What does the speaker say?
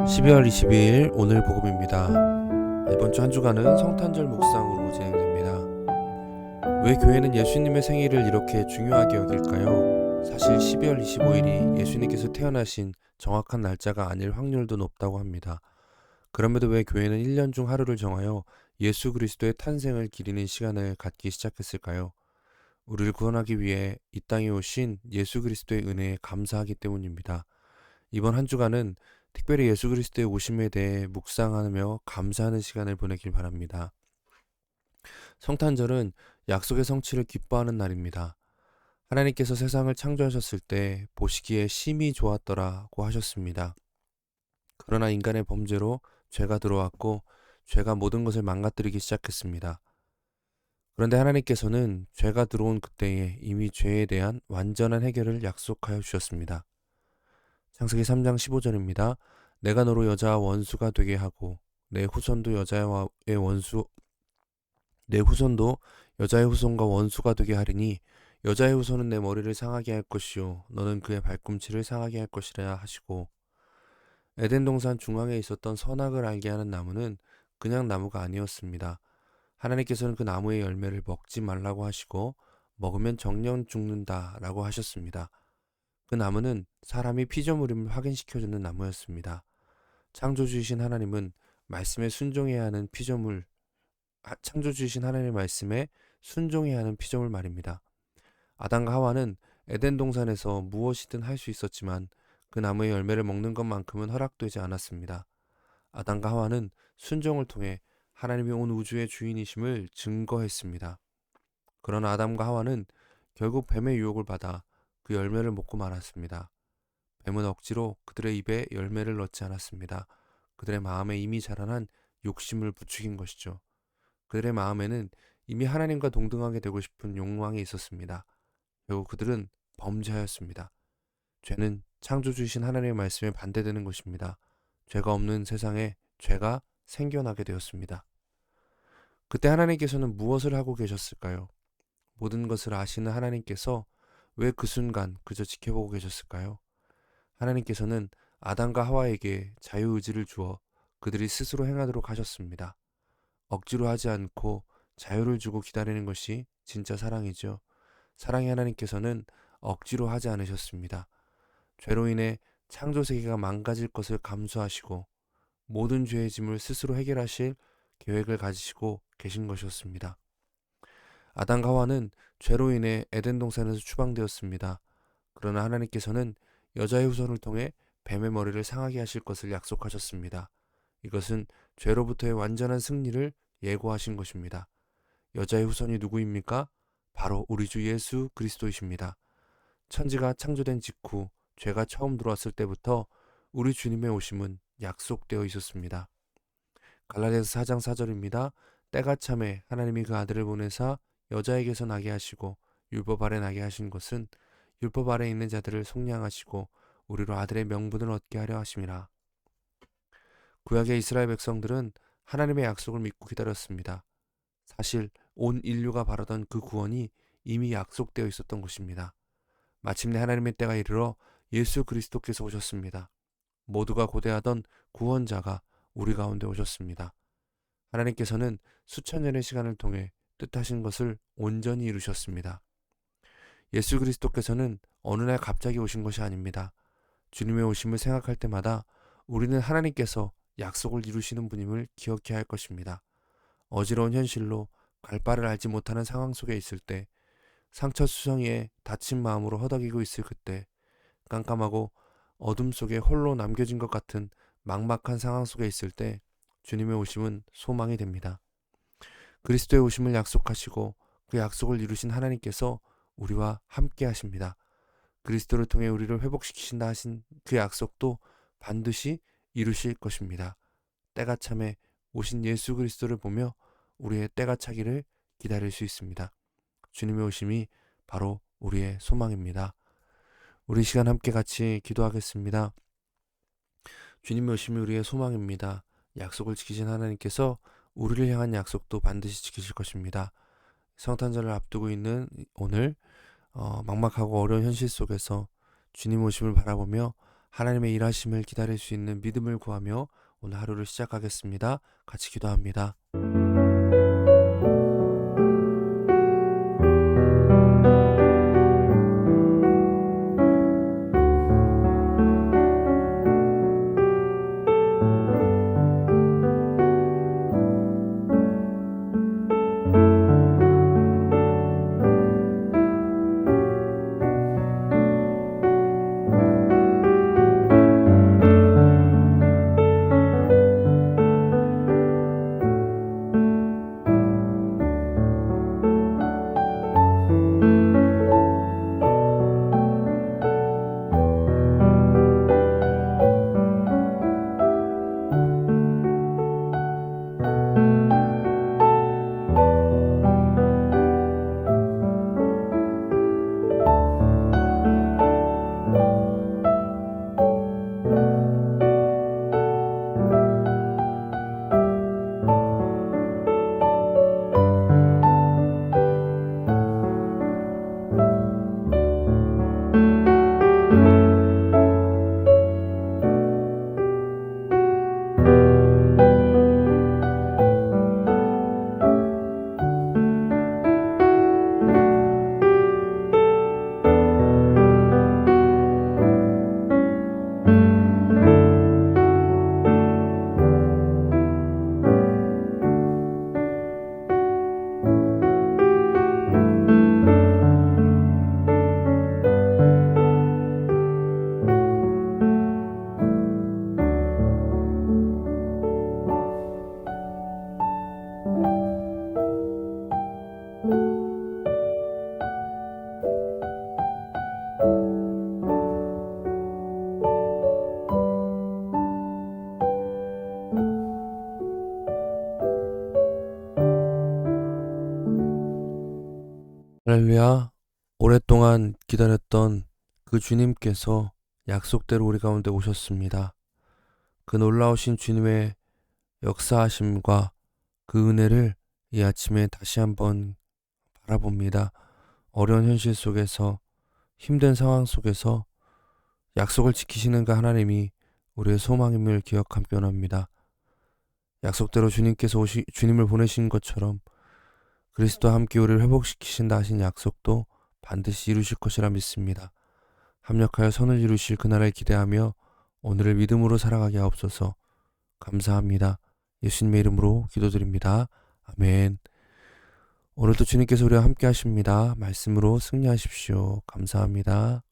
12월 22일 오늘 복음입니다. 이번 주 한 주간은 성탄절 묵상으로 진행됩니다. 왜 교회는 예수님의 생일을 이렇게 중요하게 여길까요? 사실 12월 25일이 예수님께서 태어나신 정확한 날짜가 아닐 확률도 높다고 합니다. 그럼에도 왜 교회는 1년 중 하루를 정하여 예수 그리스도의 탄생을 기리는 시간을 갖기 시작했을까요? 우리를 구원하기 위해 이 땅에 오신 예수 그리스도의 은혜에 감사하기 때문입니다. 이번 한 주간은 특별히 예수 그리스도의 오심에 대해 묵상하며 감사하는 시간을 보내길 바랍니다. 성탄절은 약속의 성취를 기뻐하는 날입니다. 하나님께서 세상을 창조하셨을 때 보시기에 심히 좋았더라고 하셨습니다. 그러나 인간의 범죄로 죄가 들어왔고 죄가 모든 것을 망가뜨리기 시작했습니다. 그런데 하나님께서는 죄가 들어온 그때에 이미 죄에 대한 완전한 해결을 약속하여 주셨습니다. 창세기 3장 15절입니다. 내가 너로 여자와 원수가 되게 하고 내 후손도 여자의 후손과 원수가 되게 하리니 여자의 후손은 내 머리를 상하게 할 것이요 너는 그의 발꿈치를 상하게 할 것이라 하시고, 에덴 동산 중앙에 있었던 선악을 알게 하는 나무는 그냥 나무가 아니었습니다. 하나님께서는 그 나무의 열매를 먹지 말라고 하시고 먹으면 정령 죽는다라고 하셨습니다. 그 나무는 사람이 피조물임을 확인시켜주는 나무였습니다. 창조주이신 하나님은 말씀에 순종해야 하는 창조주이신 하나님의 말씀에 순종해야 하는 피조물 말입니다. 아담과 하와는 에덴 동산에서 무엇이든 할 수 있었지만 그 나무의 열매를 먹는 것만큼은 허락되지 않았습니다. 아담과 하와는 순종을 통해 하나님이 온 우주의 주인이심을 증거했습니다. 그러나 아담과 하와는 결국 뱀의 유혹을 받아 그 열매를 먹고 말았습니다. 뱀은 억지로 그들의 입에 열매를 넣지 않았습니다. 그들의 마음에 이미 자라난 욕심을 부추긴 것이죠. 그들의 마음에는 이미 하나님과 동등하게 되고 싶은 욕망이 있었습니다. 결국 그들은 범죄하였습니다. 죄는 창조주이신 하나님의 말씀에 반대되는 것입니다. 죄가 없는 세상에 죄가 생겨나게 되었습니다. 그때 하나님께서는 무엇을 하고 계셨을까요? 모든 것을 아시는 하나님께서 왜 그 순간 그저 지켜보고 계셨을까요? 하나님께서는 아담과 하와에게 자유의지를 주어 그들이 스스로 행하도록 하셨습니다. 억지로 하지 않고 자유를 주고 기다리는 것이 진짜 사랑이죠. 사랑의 하나님께서는 억지로 하지 않으셨습니다. 죄로 인해 창조 세계가 망가질 것을 감수하시고 모든 죄의 짐을 스스로 해결하실 계획을 가지시고 계신 것이었습니다. 아담과 하와는 죄로 인해 에덴 동산에서 추방되었습니다. 그러나 하나님께서는 여자의 후손을 통해 뱀의 머리를 상하게 하실 것을 약속하셨습니다. 이것은 죄로부터의 완전한 승리를 예고하신 것입니다. 여자의 후손이 누구입니까? 바로 우리 주 예수 그리스도이십니다. 천지가 창조된 직후 죄가 처음 들어왔을 때부터 우리 주님의 오심은 약속되어 있었습니다. 갈라디아서 4장 4절입니다. 때가 참에 하나님이 그 아들을 보내사 여자에게서 나게 하시고 율법 아래 나게 하신 것은 율법 아래 있는 자들을 속량하시고 우리로 아들의 명분을 얻게 하려 하심이라. 구약의 이스라엘 백성들은 하나님의 약속을 믿고 기다렸습니다. 사실 온 인류가 바라던 그 구원이 이미 약속되어 있었던 것입니다. 마침내 하나님의 때가 이르러 예수 그리스도께서 오셨습니다. 모두가 고대하던 구원자가 우리 가운데 오셨습니다. 하나님께서는 수천 년의 시간을 통해 뜻하신 것을 온전히 이루셨습니다. 예수 그리스도께서는 어느 날 갑자기 오신 것이 아닙니다. 주님의 오심을 생각할 때마다 우리는 하나님께서 약속을 이루시는 분임을 기억해야 할 것입니다. 어지러운 현실로 갈 바를 알지 못하는 상황 속에 있을 때, 상처수성이에 다친 마음으로 허덕이고 있을 그때, 깜깜하고 어둠 속에 홀로 남겨진 것 같은 막막한 상황 속에 있을 때 주님의 오심은 소망이 됩니다. 그리스도의 오심을 약속하시고 그 약속을 이루신 하나님께서 우리와 함께 하십니다. 그리스도를 통해 우리를 회복시키신다 하신 그 약속도 반드시 이루실 것입니다. 때가 참에 오신 예수 그리스도를 보며 우리의 때가 차기를 기다릴 수 있습니다. 주님의 오심이 바로 우리의 소망입니다. 우리 시간 함께 같이 기도하겠습니다. 주님의 오심이 우리의 소망입니다. 약속을 지키신 하나님께서 우리를 향한 약속도 반드시 지키실 것입니다. 성탄절을 앞두고 있는 오늘 막막하고 어려운 현실 속에서 주님 오심을 바라보며 하나님의 일하심을 기다릴 수 있는 믿음을 구하며 오늘 하루를 시작하겠습니다. 같이 기도합니다. 할렐루야. 오랫동안 기다렸던 그 주님께서 약속대로 우리 가운데 오셨습니다. 그 놀라우신 주님의 역사하심과 그 은혜를 이 아침에 다시 한번 바라봅니다. 어려운 현실 속에서, 힘든 상황 속에서 약속을 지키시는 그 하나님이 우리의 소망임을 기억하며 변합니다. 약속대로 주님께서 주님을 보내신 것처럼 그리스도와 함께 우리를 회복시키신다 하신 약속도 반드시 이루실 것이라 믿습니다. 합력하여 선을 이루실 그날을 기대하며 오늘을 믿음으로 살아가게 하옵소서. 감사합니다. 예수님의 이름으로 기도드립니다. 아멘. 오늘도 주님께서 우리와 함께 하십니다. 말씀으로 승리하십시오. 감사합니다.